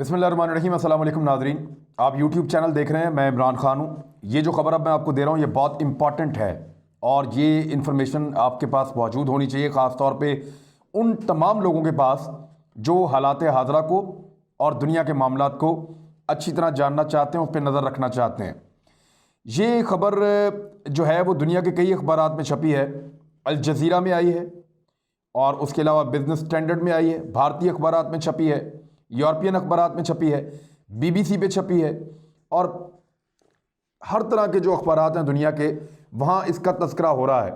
बिस्मिल्लाहिर्रहमानिर्रहीम। अस्सलाम वालेकुम नाज़रीन, आप यूट्यूब चैनल देख रहे हैं। मैं इमरान खान हूँ। ये जो ख़बर अब मैं आपको दे रहा हूँ ये बहुत इम्पॉर्टेंट है और ये इन्फॉर्मेशन आपके पास मौजूद होनी चाहिए, ख़ास तौर पे उन तमाम लोगों के पास जो हालात हाज़रा को और दुनिया के मामलात को अच्छी तरह जानना चाहते हैं, उस पर नज़र रखना चाहते हैं। ये ख़बर जो है वो दुनिया के कई अखबारात में छपी है। अल जज़ीरा में आई है और उसके अलावा बिज़नेस स्टैंडर्ड में आई है, भारतीय अखबारात में छपी है, यूरोपियन अखबारात में छपी है, बीबीसी पे छपी है और हर तरह के जो अखबारात हैं दुनिया के, वहाँ इसका तस्करा हो रहा है।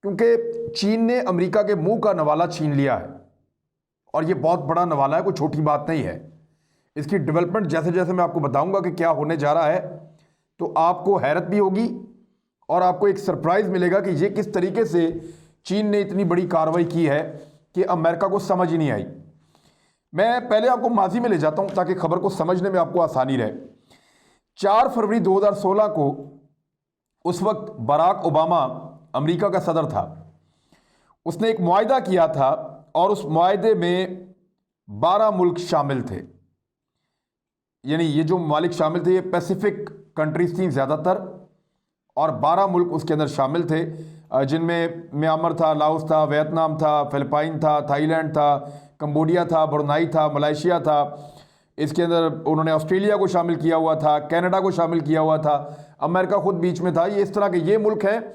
क्योंकि चीन ने अमेरिका के मुंह का नवाला छीन लिया है और ये बहुत बड़ा नवाला है, कोई छोटी बात नहीं है। इसकी डेवलपमेंट जैसे जैसे मैं आपको बताऊंगा कि क्या होने जा रहा है, तो आपको हैरत भी होगी और आपको एक सरप्राइज़ मिलेगा कि ये किस तरीके से चीन ने इतनी बड़ी कार्रवाई की है कि अमेरिका को समझ ही नहीं आई। मैं पहले आपको माजी में ले जाता हूं ताकि खबर को समझने में आपको आसानी रहे। 4 फरवरी 2016 को उस वक्त बराक ओबामा अमेरिका का सदर था। उसने एक मुआहदा किया था और उस मुआहदे में 12 मुल्क शामिल थे। यानी ये जो ममालिक शामिल थे ये पैसिफिक कंट्रीज थी ज़्यादातर और 12 मुल्क उसके अंदर शामिल थे, जिनमें म्यांमार था, लाओस था, वियतनाम था, फिलिपाइन था, थाईलैंड था, कंबोडिया था, ब्रुनाई था, मलेशिया था। इसके अंदर उन्होंने ऑस्ट्रेलिया को शामिल किया हुआ था, कनाडा को शामिल किया हुआ था, अमेरिका खुद बीच में था। ये इस तरह के ये मुल्क हैं,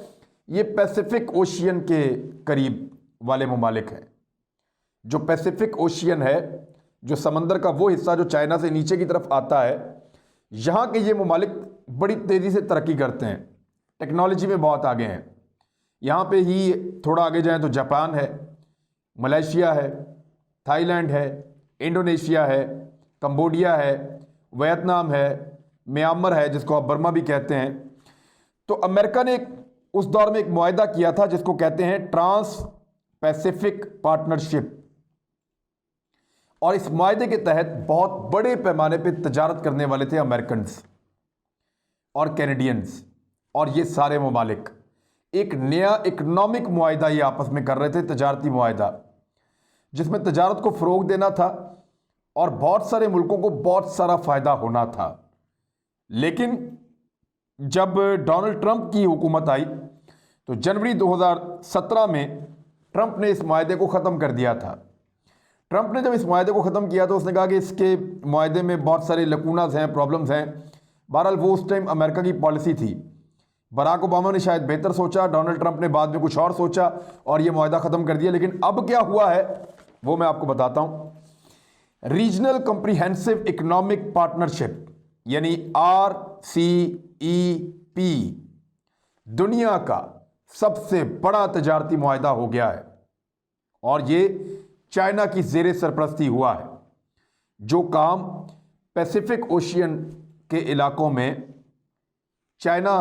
ये पैसिफिक ओशियन के करीब वाले ममालिक हैं। जो पैसिफिक ओशियन है, जो समंदर का वो हिस्सा जो चाइना से नीचे की तरफ आता है, यहाँ के ये ममालिक बड़ी तेज़ी से तरक्की करते हैं, टेक्नोलॉजी में बहुत आगे हैं। यहाँ पे ही थोड़ा आगे जाएं तो जापान है, मलेशिया है, थाईलैंड है, इंडोनेशिया है, कंबोडिया है, वियतनाम है, म्यांमार है जिसको आप बर्मा भी कहते हैं। तो अमेरिका ने उस दौर में एक मुआहदा किया था जिसको कहते हैं ट्रांस पैसिफिक पार्टनरशिप, और इस मुआहदे के तहत बहुत बड़े पैमाने पर तजारत करने वाले थे अमेरिकन और कैनेडियंस और ये सारे ममालिक एक नया इकोनॉमिक मुआहदा ये आपस में कर रहे थे, तजारती मुआहदा, जिसमें तजारत को फ़रोग देना था और बहुत सारे मुल्कों को बहुत सारा फ़ायदा होना था। लेकिन जब डोनाल्ड ट्रंप की हुकूमत आई तो जनवरी 2017 में ट्रंप ने इस मुआहदे को ख़त्म कर दिया था। ट्रंप ने जब इस मुआहदे को ख़त्म किया तो उसने कहा कि इसके मुआहदे में बहुत सारे लकूनास हैं, प्रॉब्लम्स हैं। बहरहाल वो उस टाइम अमेरिका की पॉलिसी थी। बराक ओबामा ने शायद बेहतर सोचा, डोनाल्ड ट्रंप ने बाद में कुछ और सोचा और ये मुआहदा ख़त्म कर दिया। लेकिन अब क्या हुआ है वो मैं आपको बताता हूं। रीजनल कॉम्प्रिहेंसिव इकोनॉमिक पार्टनरशिप यानी RCEP दुनिया का सबसे बड़ा तजारती मुआहदा हो गया है और ये चाइना की ज़ेरे सरपरस्ती हुआ है। जो काम पैसिफिक ओशियन के इलाकों में चाइना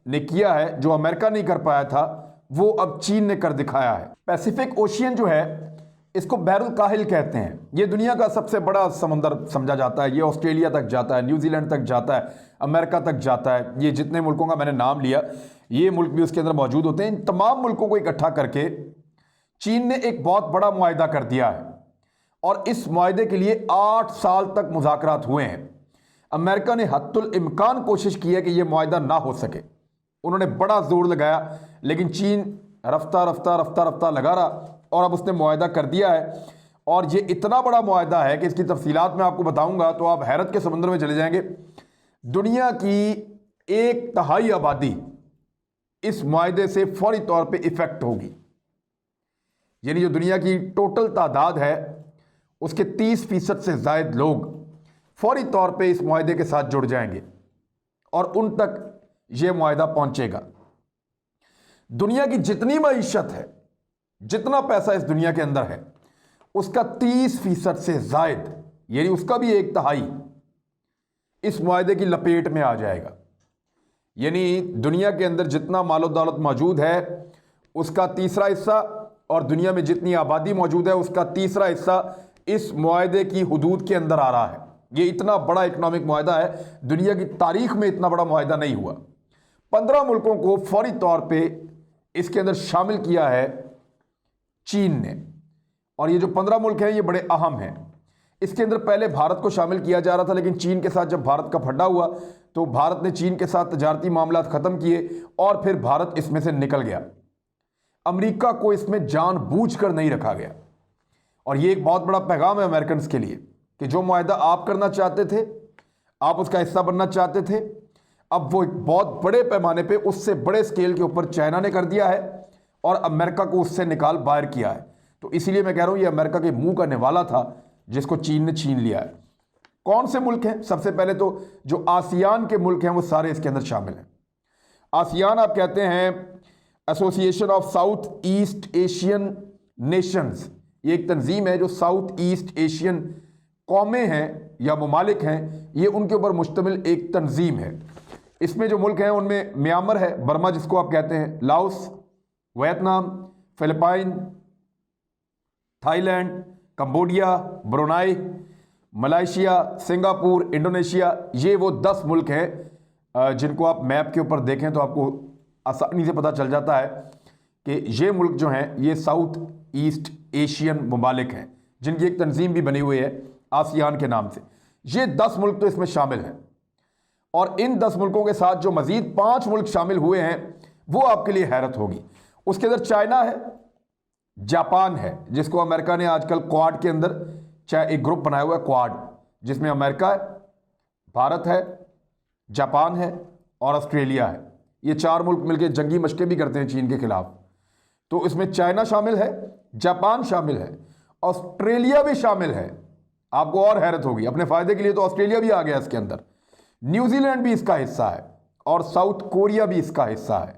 ने किया है, जो अमेरिका नहीं कर पाया था, वो अब चीन ने कर दिखाया है। पैसिफिक ओशियन जो है इसको बहरुल काहिल कहते हैं। ये दुनिया का सबसे बड़ा समंदर समझा जाता है। ये ऑस्ट्रेलिया तक जाता है, न्यूजीलैंड तक जाता है, अमेरिका तक जाता है। ये जितने मुल्कों का मैंने नाम लिया ये मुल्क भी उसके अंदर मौजूद होते हैं। इन तमाम मुल्कों को इकट्ठा करके चीन ने एक बहुत बड़ा मुआहदा कर दिया है और इस मुआहदे के लिए 8 साल तक मुज़ाकरात हुए हैं। अमेरिका ने हत्तुल इम्कान कोशिश की है कि यह मुआहदा ना हो सके, उन्होंने बड़ा जोर लगाया, लेकिन चीन रफ्ता रफ्ता रफ्ता रफ्ता लगा रहा और अब उसने मुआहदा कर दिया है। और ये इतना बड़ा मुआहदा है कि इसकी तफसीलात मैं आपको बताऊंगा तो आप हैरत के समुद्र में चले जाएंगे। दुनिया की 1/3 आबादी इस मुआहदे से फौरी तौर पे इफेक्ट होगी। यानी जो दुनिया की टोटल तादाद है उसके 30% से ज़ायद लोग फौरी तौर पे इस मुआहदे के साथ जुड़ जाएंगे और उन तक यह मुआहदा पहुंचेगा। दुनिया की जितनी मईशत है, जितना पैसा इस दुनिया के अंदर है, उसका 30% से ज़ायद यानी उसका भी 1/3 इस मुआहदे की लपेट में आ जाएगा। यानी दुनिया के अंदर जितना मालो दौलत मौजूद है उसका तीसरा हिस्सा और दुनिया में जितनी आबादी मौजूद है उसका तीसरा हिस्सा इस मुआहदे की हुदूद के अंदर आ रहा है। ये इतना बड़ा इकोनॉमिक मुआहदा है, दुनिया की तारीख में इतना बड़ा मुआहदा नहीं हुआ। 15 मुल्कों को फौरी तौर पे इसके अंदर शामिल किया है चीन ने और ये जो 15 मुल्क हैं ये बड़े अहम हैं। इसके अंदर पहले भारत को शामिल किया जा रहा था, लेकिन चीन के साथ जब भारत का फड्डा हुआ तो भारत ने चीन के साथ तजारती मामला ख़त्म किए और फिर भारत इसमें से निकल गया। अमेरिका को इसमें जानबूझकर नहीं रखा गया। और ये एक बहुत बड़ा पैगाम है अमेरिकन के लिए कि जो मुआहदा आप करना चाहते थे, आप उसका हिस्सा बनना चाहते थे, अब वो एक बहुत बड़े पैमाने पे, उससे बड़े स्केल के ऊपर चाइना ने कर दिया है और अमेरिका को उससे निकाल बाहर किया है। तो इसीलिए मैं कह रहा हूँ ये अमेरिका के मुंह का निवाला था जिसको चीन ने छीन लिया है। कौन से मुल्क हैं? सबसे पहले तो जो आसियान के मुल्क हैं वो सारे इसके अंदर शामिल हैं। आसियान आप कहते हैं association of south east Asian Nations. ये एक तंजीम है जो साउथ ईस्ट एशियन कौमें हैं या ममालिक हैं, ये उनके ऊपर मुश्तमिल एक तंजीम है। इसमें जो मुल्क हैं उनमें म्यांमार है, बर्मा जिसको आप कहते हैं, Laos, Vietnam, Philippine, Thailand, Cambodia, Brunei, Malaysia, Singapore, Indonesia. ये वो 10 मुल्क हैं जिनको आप मैप के ऊपर देखें तो आपको आसानी से पता चल जाता है कि ये मुल्क जो हैं ये साउथ ईस्ट एशियन ममालिक हैं, जिनकी एक तंजीम भी बनी हुई है आसियान के नाम से। ये 10 मुल्क तो इसमें शामिल हैं और इन 10 मुल्कों के साथ जो मजीद 5 मुल्क शामिल हुए हैं वो आपके लिए हैरत होगी। उसके अंदर चाइना है, जापान है, जिसको अमेरिका ने आजकल क्वाड के अंदर एक ग्रुप बनाया हुआ है क्वाड, जिसमें अमेरिका है, भारत है, जापान है और ऑस्ट्रेलिया है। ये 4 मुल्क मिलकर जंगी मशकें भी करते हैं चीन के खिलाफ। तो इसमें चाइना शामिल है, जापान शामिल है, ऑस्ट्रेलिया भी शामिल है। आपको और हैरत होगी, अपने फायदे के लिए तो ऑस्ट्रेलिया भी आ गया इसके अंदर, न्यूजीलैंड भी इसका हिस्सा है और साउथ कोरिया भी इसका हिस्सा है।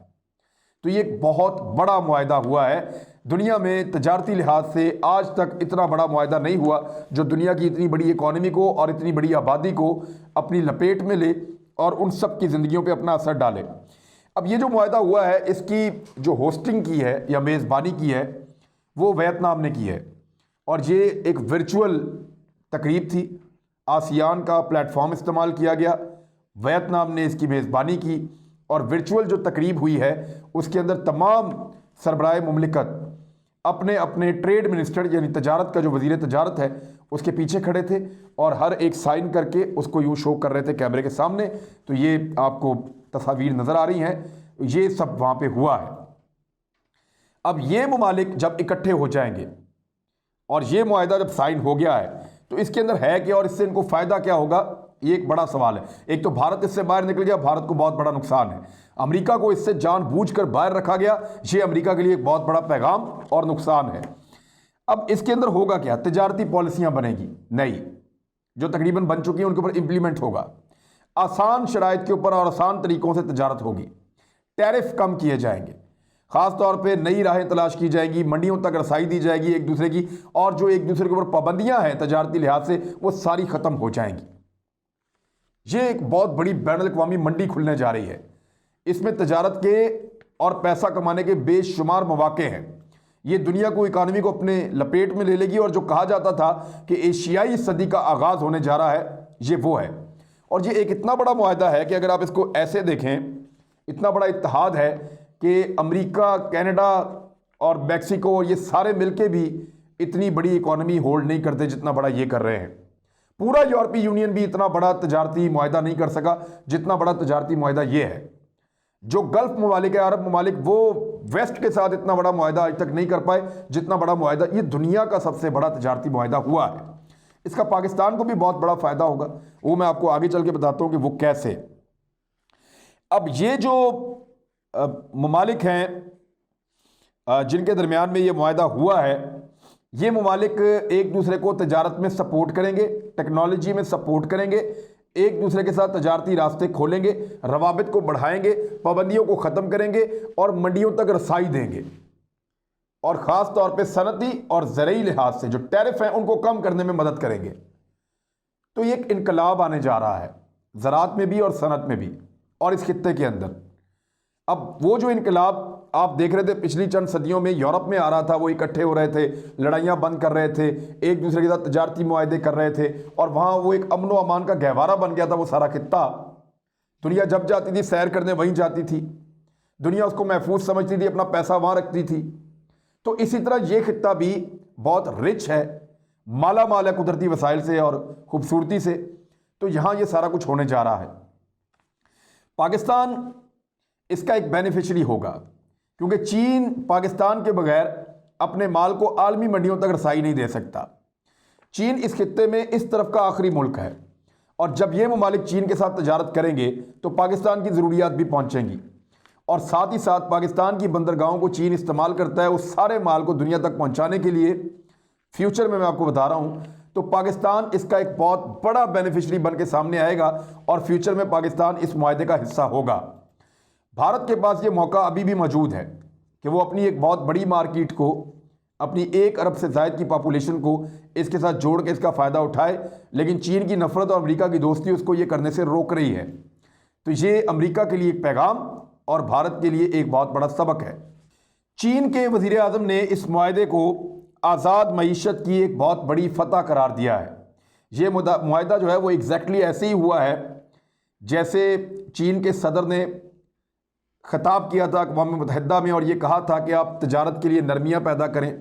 तो ये एक बहुत बड़ा मुआहदा हुआ है। दुनिया में तजारती लिहाज से आज तक इतना बड़ा मुआहदा नहीं हुआ जो दुनिया की इतनी बड़ी इकॉनमी को और इतनी बड़ी आबादी को अपनी लपेट में ले और उन सब की ज़िंदगियों पे अपना असर डाले। अब ये जो मुआहदा हुआ है इसकी जो होस्टिंग की है या मेज़बानी की है वो वियतनाम ने की है और ये एक वर्चुअल तकरीब थी। आसियान का प्लेटफॉर्म इस्तेमाल किया गया, वियतनाम ने इसकी मेज़बानी की और वर्चुअल जो तकरीब हुई है उसके अंदर तमाम सरबराह मुमलिकत अपने अपने ट्रेड मिनिस्टर यानी तजारत का जो वज़ीर तजारत है उसके पीछे खड़े थे और हर एक साइन करके उसको यूँ शो कर रहे थे कैमरे के सामने। तो ये आपको तस्वीर नज़र आ रही हैं, ये सब वहाँ पे हुआ है। अब ये ममालिक जब इकट्ठे हो जाएंगे और ये मुआहदा जब साइन हो गया है तो इसके अंदर है क्या और इससे इनको फ़ायदा क्या होगा, ये एक बड़ा सवाल है। एक तो भारत इससे बाहर निकल गया, भारत को बहुत बड़ा नुकसान है। अमेरिका को इससे जानबूझकर बाहर रखा गया, ये अमेरिका के लिए एक बहुत बड़ा पैगाम और नुकसान है। अब इसके अंदर होगा क्या, तजारती पॉलिसियां बनेगी नई जो तकरीबन बन चुकी हैं, उनके ऊपर इंप्लीमेंट होगा। आसान शराइत के ऊपर और आसान तरीक़ों से तजारत होगी, टैरिफ कम किए जाएंगे, ख़ास तौर पे नई राहें तलाश की जाएगी, मंडियों तक रसाई दी जाएगी एक दूसरे की, और जो एक दूसरे के ऊपर पाबंदियां हैं तजारती लिहाज से वो सारी ख़त्म हो जाएंगी। ये एक बहुत बड़ी बैनुल अक़वामी मंडी खुलने जा रही है। इसमें तजारत के और पैसा कमाने के बेशुमार मौके हैं। ये दुनिया को, इकानमी को अपने लपेट में ले लेगी और जो कहा जाता था कि एशियाई सदी का आगाज़ होने जा रहा है ये वो है। और ये एक इतना बड़ा मुआहदा है कि अगर आप इसको ऐसे देखें, इतना बड़ा इत्तेहाद है कि अमेरिका, कनाडा और मैक्सिको ये सारे मिलके भी इतनी बड़ी इकॉनमी होल्ड नहीं करते जितना बड़ा ये कर रहे हैं। पूरा यूरोपीय यूनियन भी इतना बड़ा तजारती मुआहदा नहीं कर सका जितना बड़ा तजारती मुआहदा ये है। जो गल्फ ममालिक है, अरब ममालिक, वो वेस्ट के साथ इतना बड़ा मुआहदा आज तक नहीं कर पाए जितना बड़ा मुआहदा ये दुनिया का सबसे बड़ा तजारती मुआहदा हुआ है। इसका पाकिस्तान को भी बहुत बड़ा फ़ायदा होगा, वो मैं आपको आगे चल के बताता हूँ कि वो कैसे। अब ये जो ममालिक हैं जिनके दरमियान में ये मुआहदा हुआ है, ये ममालिक एक दूसरे को तजारत में सपोर्ट करेंगे, टेक्नोलॉजी में सपोर्ट करेंगे, एक दूसरे के साथ तजारती रास्ते खोलेंगे, रवाबित को बढ़ाएंगे, पाबंदियों को ख़त्म करेंगे और मंडियों तक रसाई देंगे। और ख़ास तौर पे सनती और ज़रई लिहाज से जो टैरिफ हैं उनको कम करने में मदद करेंगे। तो ये एक इनकलाब आने जा रहा है ज़राअत में भी और सनत में भी और इस खित्ते के अंदर। अब वो जो इनकलाब आप देख रहे थे पिछली चंद सदियों में यूरोप में आ रहा था, वो इकट्ठे हो रहे थे, लड़ाइयाँ बंद कर रहे थे, एक दूसरे के साथ तजारती मुआहदे कर रहे थे और वहाँ वो एक अमन व अमान का गहवारा बन गया था वो सारा खित्ता। दुनिया जब जाती थी सैर करने वहीं जाती थी, दुनिया उसको महफूज समझती थी, अपना पैसा वहाँ रखती थी। तो इसी तरह ये खित्ता भी बहुत रिच है, माला माल है कुदरती वसाइल से और खूबसूरती से। तो यहाँ ये सारा कुछ होने जा रहा है। पाकिस्तान इसका एक बेनिफिशरी होगा, क्योंकि चीन पाकिस्तान के बगैर अपने माल को आलमी मंडियों तक रसाई नहीं दे सकता। चीन इस खित्ते में इस तरफ का आखिरी मुल्क है, और जब ये ममालिक चीन के साथ तजारत करेंगे तो पाकिस्तान की ज़रूरियात भी पहुँचेंगी, और साथ ही साथ पाकिस्तान की बंदरगाहों को चीन इस्तेमाल करता है उस सारे माल को दुनिया तक पहुँचाने के लिए। फ्यूचर में मैं आपको बता रहा हूँ, तो पाकिस्तान इसका एक बहुत बड़ा बेनिफिशरी बन के सामने आएगा, और फ्यूचर में पाकिस्तान इस मुआहदे का हिस्सा होगा। भारत के पास ये मौका अभी भी मौजूद है कि वो अपनी एक बहुत बड़ी मार्केट को, अपनी 1 अरब से ज़ायद की पॉपुलेशन को इसके साथ जोड़ के इसका फ़ायदा उठाए, लेकिन चीन की नफरत और अमेरिका की दोस्ती उसको ये करने से रोक रही है। तो ये अमेरिका के लिए एक पैगाम और भारत के लिए एक बहुत बड़ा सबक है। चीन के वज़ीर आज़म ने इस मुआहदे को आज़ाद मईशत की एक बहुत बड़ी फतह करार दिया है। ये मुआहदा जो है वो एग्जैक्टली ऐसे ही हुआ है जैसे चीन के सदर ने खिताब किया था अक़वाम मुत्तहिदा में, और ये कहा था कि आप तजारत के लिए नरमियाँ पैदा करें,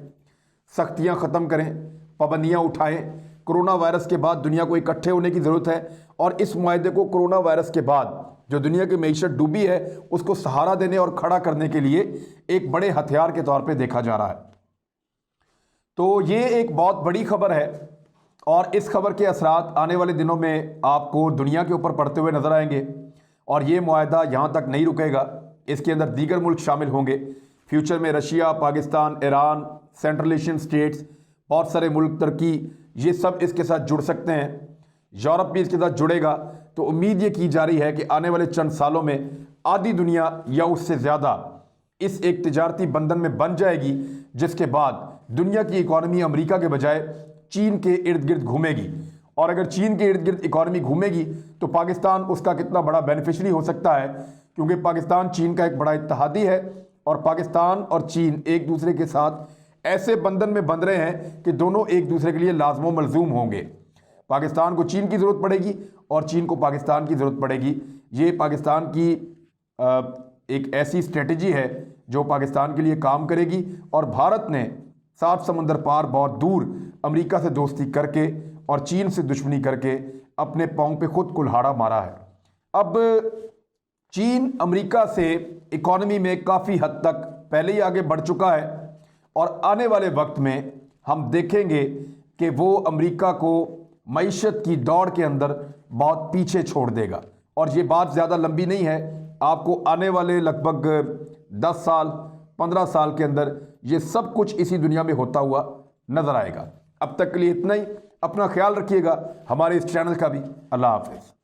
सख्तियाँ ख़त्म करें, पाबंदियाँ उठाएँ। कोरोना वायरस के बाद दुनिया को इकट्ठे होने की ज़रूरत है, और इस मुआहदे को कोरोना वायरस के बाद जो दुनिया की मईशत डूबी है उसको सहारा देने और खड़ा करने के लिए एक बड़े हथियार के तौर पर देखा जा रहा है। तो ये एक बहुत बड़ी खबर है, और इस खबर के असरात आने वाले दिनों में आपको दुनिया के ऊपर पड़ते हुए नज़र आएंगे। और ये मुआहदा यहाँ तक नहीं रुकेगा, इसके अंदर दीगर मुल्क शामिल होंगे। फ्यूचर में Russia, Pakistan, Iran, central Asian states, बहुत सारे मुल्क, तुर्की, ये सब इसके साथ जुड़ सकते हैं। यूरोप भी इसके साथ जुड़ेगा। तो उम्मीद ये की जा रही है कि आने वाले चंद सालों में आधी दुनिया या उससे ज़्यादा इस एक तिजारती बंधन में बन जाएगी, जिसके बाद दुनिया की इकॉनमी अमेरिका के बजाय चीन के इर्द गिर्द घूमेगी। और अगर चीन के इर्द गिर्द इकॉनमी घूमेगी तो पाकिस्तान उसका कितना बड़ा बेनिफिशरी हो सकता है, क्योंकि पाकिस्तान चीन का एक बड़ा इत्तेहादी है, और पाकिस्तान और चीन एक दूसरे के साथ ऐसे बंधन में बंध रहे हैं कि दोनों एक दूसरे के लिए लाज़िम मलज़ूम होंगे। पाकिस्तान को चीन की ज़रूरत पड़ेगी और चीन को पाकिस्तान की ज़रूरत पड़ेगी। ये पाकिस्तान की एक ऐसी स्ट्रेटजी है जो पाकिस्तान के लिए काम करेगी, और भारत ने 7 समंदर पार बहुत दूर अमेरिका से दोस्ती करके और चीन से दुश्मनी करके अपने पाँव पे खुद कुल्हाड़ा मारा है। अब चीन अमेरिका से इकॉनमी में काफ़ी हद तक पहले ही आगे बढ़ चुका है, और आने वाले वक्त में हम देखेंगे कि वो अमेरिका को मईशत की दौड़ के अंदर बहुत पीछे छोड़ देगा। और ये बात ज़्यादा लंबी नहीं है, आपको आने वाले लगभग 10 साल 15 साल के अंदर ये सब कुछ इसी दुनिया में होता हुआ नज़र आएगा। अब तक के लिए इतना ही। अपना ख्याल रखिएगा, हमारे इस चैनल का भी। अल्लाह हाफ़िज़।